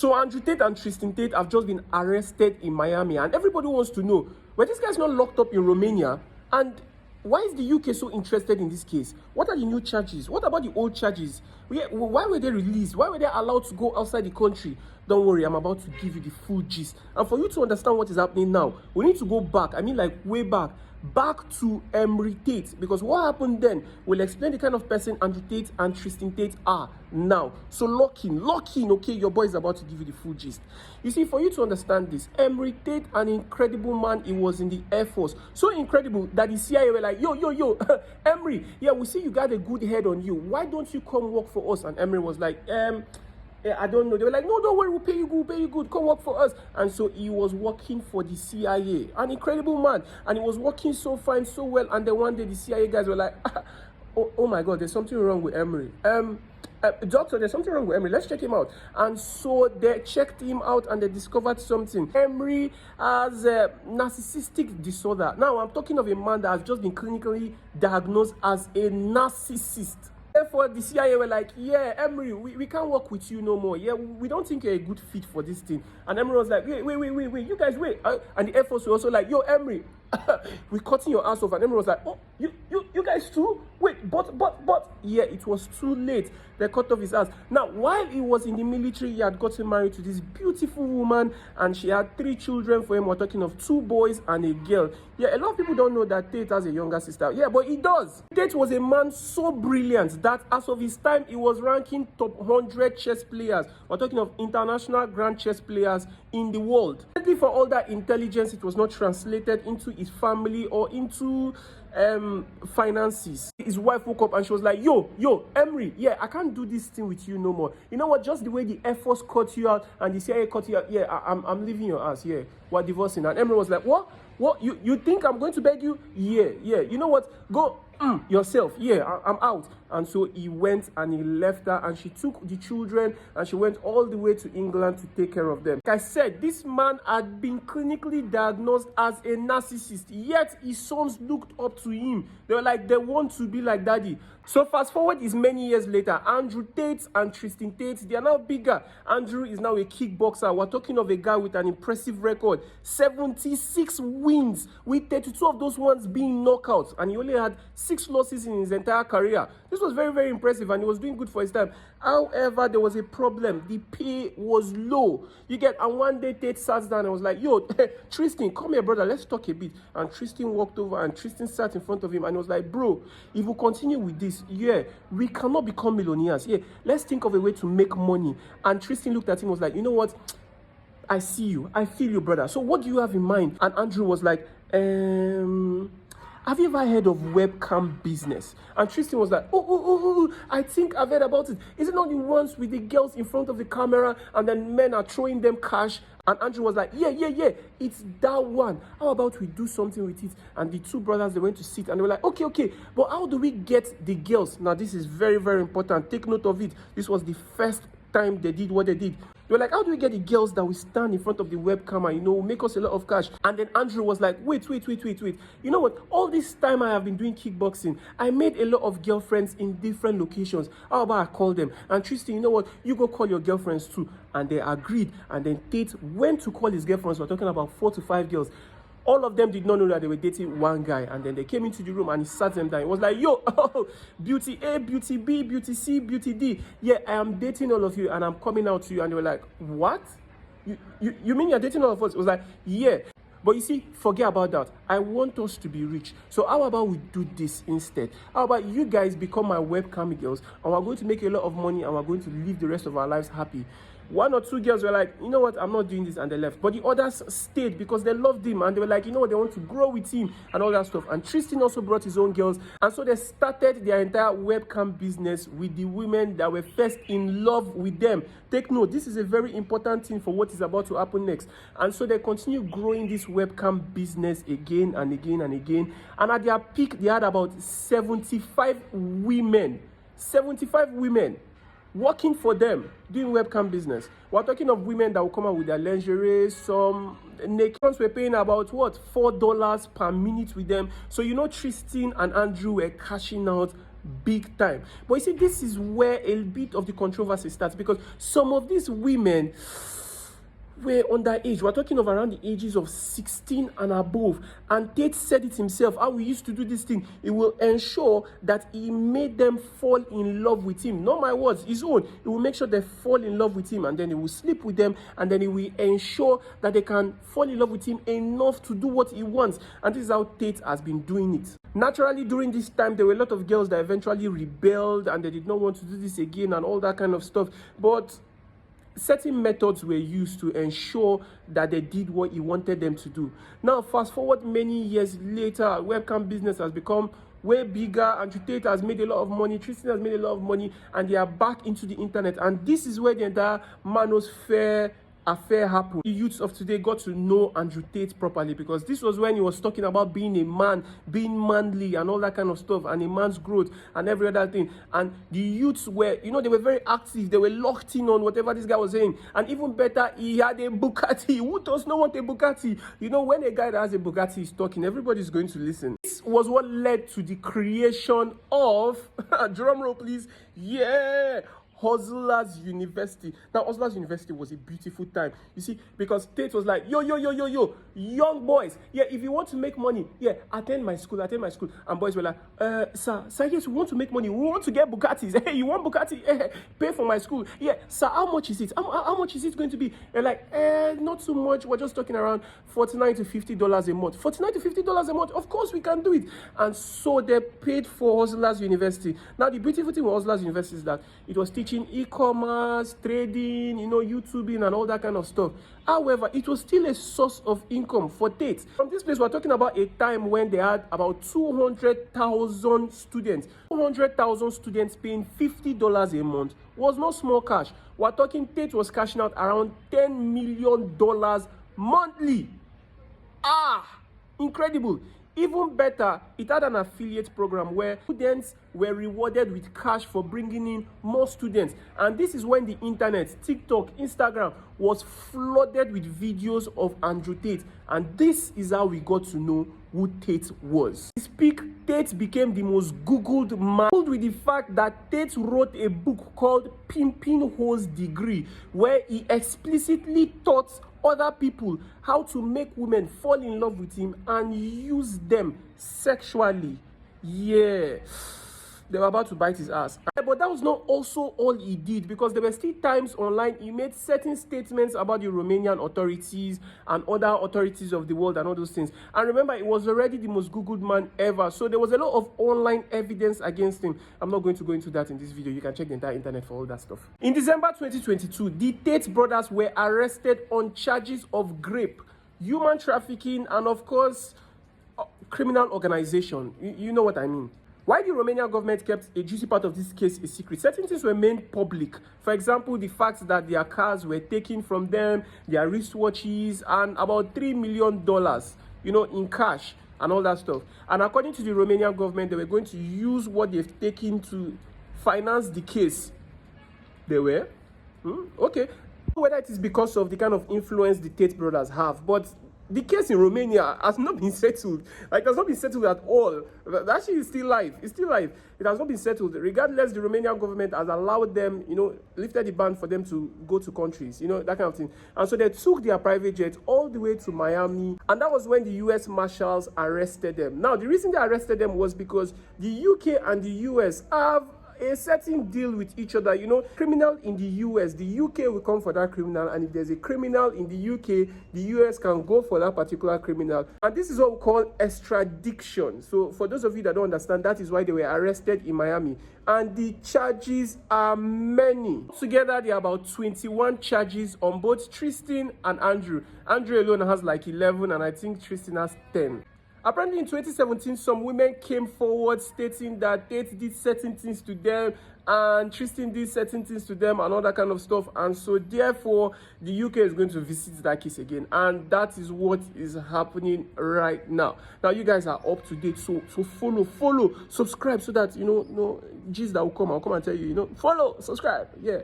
So Andrew Tate and Tristan Tate have just been arrested in Miami, and everybody wants to know, were these guys not locked up in Romania? And why is the UK so interested in this case? What are the new charges? What about the old charges? Why were they released? Why were they allowed to go outside the country? Don't worry, I'm about to give you the full gist. And for you to understand what is happening now, we need to go back. I mean, like way back to Tate, because what happened then will explain the kind of person Andrew Tate and Tristan Tate are now. So lock in, okay, your boy is about to give you the full gist. You see, for you to understand this, Tate, an incredible man, he was in the Air Force. So incredible that the CIA were like, yo, Emery, yeah, we see you got a good head on you. Why don't you come work for us? And Emery was like, I don't know. They were like, no, don't worry, we'll pay you good, come work for us. And so he was working for the CIA, an incredible man, and he was working so fine, so well. And then one day the CIA guys were like, oh my God, there's something wrong with Emery. Doctor, there's something wrong with Emery, let's check him out. And so they checked him out and they discovered something. Emery has a narcissistic disorder. Now I'm talking of a man that has just been clinically diagnosed as a narcissist. Therefore, the CIA were like, yeah, Emery, we can't work with you no more. Yeah, we don't think you're a good fit for this thing. And Emery was like, wait, you guys wait. And the Air Force were also like, yo, Emery, we're cutting your ass off. And Emery was like, oh, you guys too? Wait, but, yeah, it was too late. They cut off his ass. Now, while he was in the military, he had gotten married to this beautiful woman, and she had 3 children for him. We're talking of 2 boys and a girl. Yeah, a lot of people don't know that Tate has a younger sister. Yeah, but he does. Tate was a man so brilliant that as of his time, he was ranking top 100 chess players. We're talking of international grand chess players in the world. For all that intelligence, it was not translated into his family or into finances. His wife woke up and she was like, yo, Emery, yeah, I can't do this thing with you no more. You know what? Just the way the Air Force cut you out and the CIA cut you out, yeah, I'm leaving your ass. Yeah, we're divorcing. And Emery was like, what? You think I'm going to beg you? Yeah. You know what? Go yourself. Yeah, I'm out. And so he went and he left her, and she took the children and she went all the way to England to take care of them. Like I said, this man had been clinically diagnosed as a narcissist, yet his sons looked up to him. They were like, they want to be like daddy. So fast forward is many years later, Andrew Tate and Tristan Tate, they are now bigger. Andrew is now a kickboxer. We're talking of a guy with an impressive record, 76 wins, with 32 of those ones being knockouts, and he only had 6 losses in his entire career. This was very, very impressive, and he was doing good for his time. However, there was a problem. The pay was low. And one day Tate sat down and was like, yo, Tristan, come here, brother, let's talk a bit. And Tristan walked over and Tristan sat in front of him and was like, bro, if we continue with this, yeah, we cannot become millionaires. Yeah, let's think of a way to make money. And Tristan looked at him and was like, you know what? I see you. I feel you, brother. So what do you have in mind? And Andrew was like, have you ever heard of webcam business? And Tristan was like, oh, I think I've heard about it. Is it not the ones with the girls in front of the camera and then men are throwing them cash? And Andrew was like, yeah, it's that one. How about we do something with it? And the 2 brothers, they went to sit and they were like, okay, but how do we get the girls? Now, this is very, very important. Take note of it. This was the first time they did what they did. They were like, how do we get the girls that will stand in front of the webcam and, make us a lot of cash? And then Andrew was like, wait. You know what? All this time I have been doing kickboxing, I made a lot of girlfriends in different locations. How about I call them? And Tristan, you know what? You go call your girlfriends too. And they agreed. And then Tate went to call his girlfriends. We're talking about 4 to 5 girls. All of them did not know that they were dating one guy. And then they came into the room and he sat them down. He was like, yo, beauty A, beauty B, beauty C, beauty D. Yeah, I am dating all of you and I'm coming out to you. And they were like, what? You mean you're dating all of us? It was like, yeah. But you see, forget about that. I want us to be rich. So how about we do this instead? How about you guys become my webcam girls and we're going to make a lot of money and we're going to live the rest of our lives happy. 1 or 2 girls were like, you know what, I'm not doing this, and they left. But the others stayed because they loved him and they were like, you know what, they want to grow with him and all that stuff. And Tristan also brought his own girls, and so they started their entire webcam business with the women that were first in love with them. Take note, this is a very important thing for what is about to happen next. And so they continue growing this webcam business again and again and again. And at their peak, they had about 75 women working for them, doing webcam business. We're talking of women that will come out with their lingerie, some naked ones were paying about what, $4 per minute with them. So Tristan and Andrew were cashing out big time. But you see, this is where a bit of the controversy starts, because some of these women were underage. We're talking of around the ages of 16 and above. And Tate said it himself, how we used to do this thing. It will ensure that he made them fall in love with him. Not my words, his own. He will make sure they fall in love with him, and then he will sleep with them, and then he will ensure that they can fall in love with him enough to do what he wants. And this is how Tate has been doing it. Naturally, during this time, there were a lot of girls that eventually rebelled, and they did not want to do this again and all that kind of stuff. But certain methods were used to ensure that they did what he wanted them to do. Now, fast forward many years later, webcam business has become way bigger, and Tate has made a lot of money, Tristan has made a lot of money, and they are back into the internet. And this is where the entire manosphere affair happened. The youths of today got to know Andrew Tate properly, because this was when he was talking about being a man, being manly and all that kind of stuff, and a man's growth and every other thing. And the youths were, they were very active. They were locked in on whatever this guy was saying. And even better, he had a Bugatti. Who does not want a Bugatti? When a guy that has a Bugatti is talking, everybody's going to listen. This was what led to the creation of, drum roll please, yeah, Hustlers University. Now, Hustlers University was a beautiful time, you see, because Tate was like, yo, young boys, yeah, if you want to make money, yeah, attend my school. And boys were like, sir, yes, we want to make money. We want to get Bugattis. Hey, you want Bugatti? Hey, pay for my school. Yeah, sir, how much is it? How much is it going to be? They're like, not too much. We're just talking around $49 to $50 a month. $49 to $50 a month? Of course we can do it. And so they paid for Hustlers University. Now, the beautiful thing with Hustlers University is that it was teaching e-commerce, trading, YouTubing and all that kind of stuff. However, it was still a source of income for Tate. From this place, we're talking about a time when they had about 200,000 students. 200,000 students paying $50 a month was not small cash. We're talking Tate was cashing out around $10 million monthly. Incredible. Even better, it had an affiliate program where students were rewarded with cash for bringing in more students. And this is when the internet, TikTok, Instagram was flooded with videos of Andrew Tate. And this is how we got to know who Tate was. His peak, Tate became the most Googled man, with the fact that Tate wrote a book called Pimpin' Hoes Degree, where he explicitly taught other people how to make women fall in love with him and use them sexually. Yeah, they were about to bite his ass. But that was not also all he did, because there were still times online he made certain statements about the Romanian authorities and other authorities of the world and all those things. And remember, he was already the most Googled man ever, so there was a lot of online evidence against him. I'm not going to go into that in this video. You can check the entire internet for all that stuff. In December 2022, the Tate brothers were arrested on charges of rape, human trafficking, and of course, criminal organization. You know what I mean. Why the Romanian government kept a juicy part of this case a secret, certain things were made public. For example, the fact that their cars were taken from them, their wristwatches, and about $3 million, in cash and all that stuff. And according to the Romanian government, they were going to use what they've taken to finance the case. They were? Okay. Whether it is because of the kind of influence the Tate brothers have, but the case in Romania has not been settled. Like, it has not been settled at all. Actually, it's still live. It's still live. It has not been settled. Regardless, the Romanian government has allowed them, lifted the ban for them to go to countries, that kind of thing. And so they took their private jet all the way to Miami. And that was when the U.S. Marshals arrested them. Now, the reason they arrested them was because the U.K. and the U.S. have a certain deal with each other. Criminal in the US, the UK will come for that criminal, and if there's a criminal in the UK, the US can go for that particular criminal. And this is what we call extradition. So for those of you that don't understand, that is why they were arrested in Miami. And the charges are many. Together, there are about 21 charges on both Tristan and Andrew. Andrew alone has like 11, and I think Tristan has 10. Apparently in 2017, some women came forward stating that Tate did certain things to them and Tristan did certain things to them and all that kind of stuff. And so therefore, the UK is going to visit that case again. And that is what is happening right now. Now, you guys are up to date. So follow, subscribe so that, no gist that will come. I'll come and tell you, follow, subscribe. Yeah.